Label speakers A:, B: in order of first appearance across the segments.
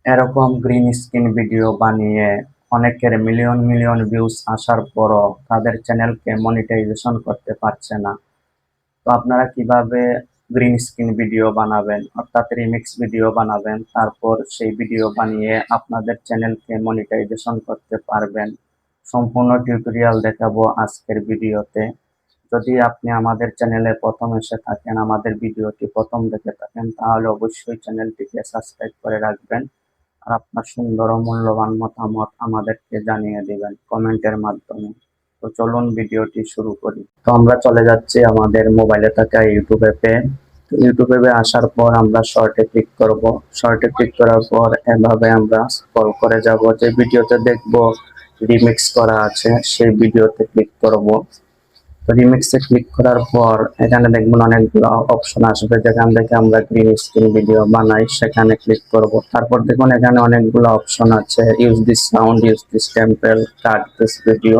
A: এরকম green screen video বানিয়ে অনেকের মিলিয়ন মিলিয়ন ভিউজ আসার পরও তাদের চ্যানেলকে মনিটাইজেশন করতে পারছে না। তো আপনারা কিভাবে গ্রিন স্ক্রিন ভিডিও বানাবেন, অর্থাৎ রিমিক্স ভিডিও বানাবেন, তারপর সেই ভিডিও বানিয়ে আপনাদের চ্যানেলকে মনিটাইজেশন করতে পারবেন, সম্পূর্ণ টিউটোরিয়াল দেখাবো আজকের ভিডিওতে। যদি আপনি আমাদের চ্যানেলে প্রথম এসে থাকেন, আমাদের ভিডিওটি প্রথম দেখে থাকেন, তাহলে অবশ্যই চ্যানেলটিকে সাবস্ক্রাইব করে রাখবেন। আর আপনার সুন্দর ও মূল্যবান মতামত আমাদেরকে জানিয়ে দিবেন কমেন্টের মাধ্যমে। তো চলুন ভিডিওটি শুরু করি। তো আমরা চলে যাচ্ছি আমাদের মোবাইলে থাকা ইউটিউব অ্যাপে। ইউটিউব অ্যাপে আসার পর আমরা শর্টে ক্লিক করব। শর্টে ক্লিক করার পর এভাবে আমরা স্ক্রল করে যাব, যে ভিডিওতে দেখব রিমিক্স করা আছে সেই ভিডিওতে ক্লিক করব। তো রিমিক্সে ক্লিক করার পর এখানে দেখবেন অনেকগুলো অপশন আসবে, যেখান থেকে আমরা গ্রিন স্ক্রিন ভিডিও বানাই সেখানে ক্লিক করব। তারপর দেখুন এখানে অনেকগুলো অপশন আছে, use this sound, use this temple, cut this video.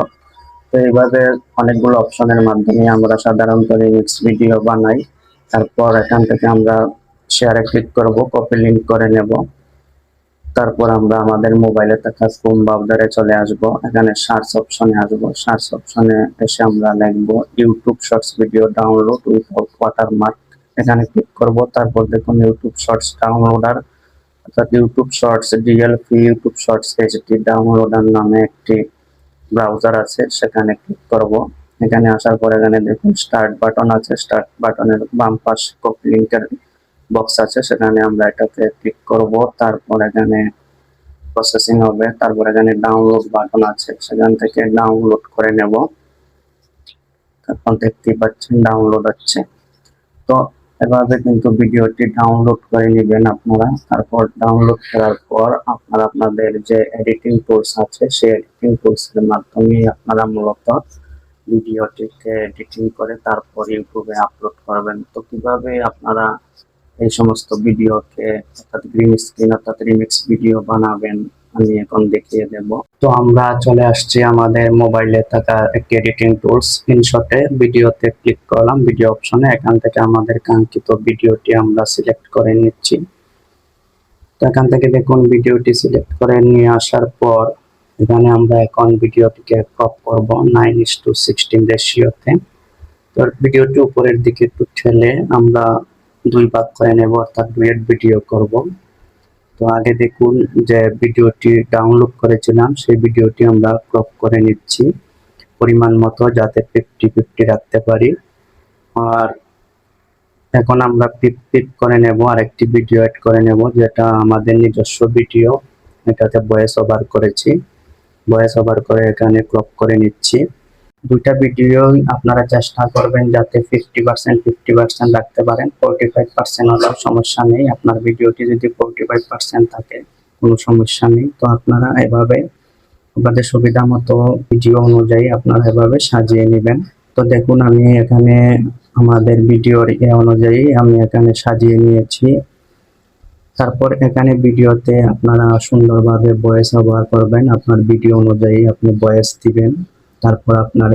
A: তো এইভাবে অনেকগুলো অপশনের মাধ্যমে আমরা সাধারণত রিমিক্স ভিডিও বানাই। তারপর এখান থেকে আমরা শেয়ারে ক্লিক করব, কপি লিংক করে নেব। তারপর আমরা আমাদের মোবাইলে থাকা ক্রোম ব্রাউজারে চলে আসব, এখানে সার্চ অপশনে আসব। সার্চ অপশনে এসে আমরা লিখব YouTube shorts video download without watermark, এখানে ক্লিক করব। তারপর দেখুন ইউটিউব শর্টস ডাউনলোডার, অর্থাৎ YouTube shorts DL free YouTube shorts HD downloader নামে একটি ব্রাউজার আছে, সেখানে ক্লিক করব। এখানে আসার পর এখানে দেখুন স্টার্ট বাটন আছে, স্টার্ট বাটনের বাম পাশে কপি লিংকের বক্স আছে, সেখানে আমরা এটাতে ক্লিক করব। তারপর এখানে প্রসেসিং হবে, তারপর এখানে ডাউনলোড বাটন আছে, সেখান থেকে ডাউনলোড করে নেব। তারপর দেখতেই পাচ্ছেন ডাউনলোড হচ্ছে। তো এভাবে কিন্তু ভিডিওটি ডাউনলোড করে নেবেন আপনারা। তারপর ডাউনলোড করার পর আপনারা আপনাদের যে এডিটিং টুলস আছে সেই এডিটিং টুলস এর মাধ্যমে আপনারা মূলত ভিডিওটিকে এডিটিং করে তারপর ইউটিউবে আপলোড করবেন। তো কিভাবে আপনারা এই সমস্ত ভিডিওকে অর্থাৎ গ্রিন স্ক্রিন অর্থাৎ রিমিক্স ভিডিও বানাবেন আমি এখন দেখিয়ে দেব। তো আমরা চলে আসছি আমাদের মোবাইলে থাকা একটি এডিটিং টুলস ইনশটে, ভিডিওতে ক্লিক করলাম, ভিডিও অপশনে। এখান থেকে আমাদের কাঙ্ক্ষিত ভিডিওটি আমরা সিলেক্ট করে নিচ্ছি। তো এখান থেকে দেখুন ভিডিওটি সিলেক্ট করে নিয়ে আসার পর এখানে আমরা এখন ভিডিওটিকে ক্রপ করব 9:16 রেশিওতে। তো ভিডিওটি উপরের দিকে একটু ঠেলে আমরা দুই ভাগ করে নেব, অর্থাৎ ডুয়েট ভিডিও করব। তো আগে দেখুন যে ভিডিওটি ডাউনলোড করেছিলাম সেই ভিডিওটি আমরা ক্রপ করে নিচ্ছি পরিমাণ মতো, যাতে 50-50 রাখতে পারি। আর এখন আমরা পিপ করে নেব, আর একটি ভিডিও অ্যাড করে নেব যেটা আমাদের নিজস্ব ভিডিও, এটাতে ভয়েস ওভার করেছি। ভয়েস ওভার করে এখানে ক্রপ করে নিচ্ছি। দুইটা ভিডিও আপনারা চেষ্টা করবেন যাতে 50% রাখতে পারেন, 45% হলেও সমস্যা নেই। আপনার ভিডিওটি যদি 45% থাকে কোনো সমস্যা নেই। তো আপনারা এভাবে আপনাদের সুবিধা মতো ভিডিও অনুযায়ী আপনারা এভাবে সাজিয়ে নেবেন। তো দেখুন আমি এখানে আমাদের ভিডিওর অনুযায়ী আমি এখানে সাজিয়ে নিয়েছি। তারপর এখানে ভিডিওতে আপনারা সুন্দরভাবে ভয়েস ওভার করবেন, আপনার ভিডিও অনুযায়ী আপনি ভয়েস দিবেন। তারপর আপনার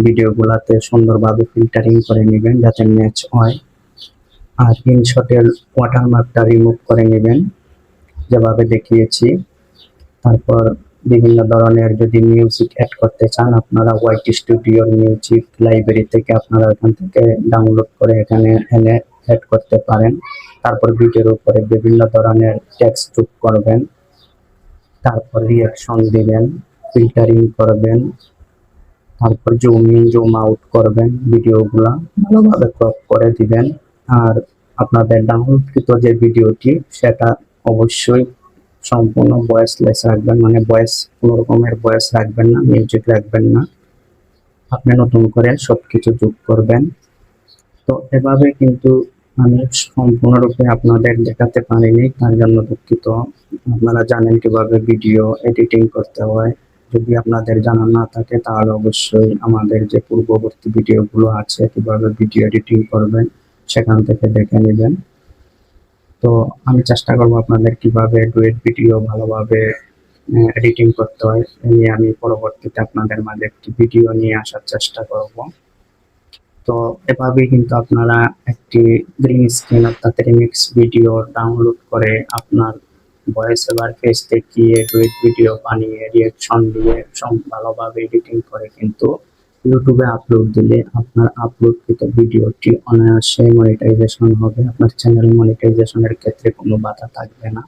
A: ভিডিওগুলোতে সুন্দরভাবে ফিল্টারিং করে নেবেন যাতে ম্যাচ হয়। আর ইনশটের ওয়াটারমার্কটা রিমুভ করে নেবেন যেভাবে দেখিয়েছি। তারপর বিভিন্ন ধরনের যদি মিউজিক অ্যাড করতে চান আপনারা হোয়াইট স্টুডিওর মিউজিক লাইব্রেরি থেকে আপনারা এখান থেকে ডাউনলোড করে এখানে এনে অ্যাড করতে পারেন। তারপর ভিডিওর উপরে বিভিন্ন ধরনের টেক্সট যোগ করবেন, তারপর রিঅ্যাকশন দিবেন, ফিল্টারিং করবেন, তারপর জুম ইন জুম আউট করবেন, ভিডিওগুলা ভালোভাবে ক্রপ করে দিবেন। আর আপনাদের ডাউনলোডকৃত যে ভিডিওটি সেটা অবশ্যই সম্পূর্ণ ভয়েসলেস রাখবেন, মানে ভয়েস কোনো রকমের ভয়েস রাখবেন না, মিউজিক রাখবেন না। আপনি নতুন করে সবকিছু যোগ করবেন। তো এভাবে কিন্তু আমি সম্পূর্ণরূপে আপনাদের দেখাতে পারিনি, তার জন্য দুঃখিত। আপনারা জানেন কিভাবে ভিডিও এডিটিং করতে হয়। যদি আপনাদের জানা না থাকে তাহলে অবশ্যই আমাদের যে পূর্ববর্তী ভিডিওগুলো আছে কিভাবে ভিডিও এডিটিং করবেন সেখান থেকে দেখে নেবেন। তো আমি চেষ্টা করব আপনাদের কিভাবে ডুয়েট ভিডিও ভালোভাবে এডিটিং করতে হয় এ নিয়ে আমি পরবর্তীতে আপনাদের মাঝে একটি ভিডিও নিয়ে আসার চেষ্টা করব। তো এভাবেই কিন্তু আপনারা একটি গ্রিন স্ক্রিন অর্থাৎ রিমিক্স ভিডিও ডাউনলোড করে আপনার ভয়েস ওভার ফেস দেখিয়ে ডুয়েট ভিডিও বানিয়ে রিয়াকশন দিয়ে সব ভালোভাবে এডিটিং করে কিন্তু ইউটিউবে আপলোড দিলে আপনার আপলোডকৃত ভিডিওটি অনায়াসে মনিটাইজেশন হবে, আপনার চ্যানেল মনিটাইজেশনের ক্ষেত্রে কোনো বাধা থাকবে না।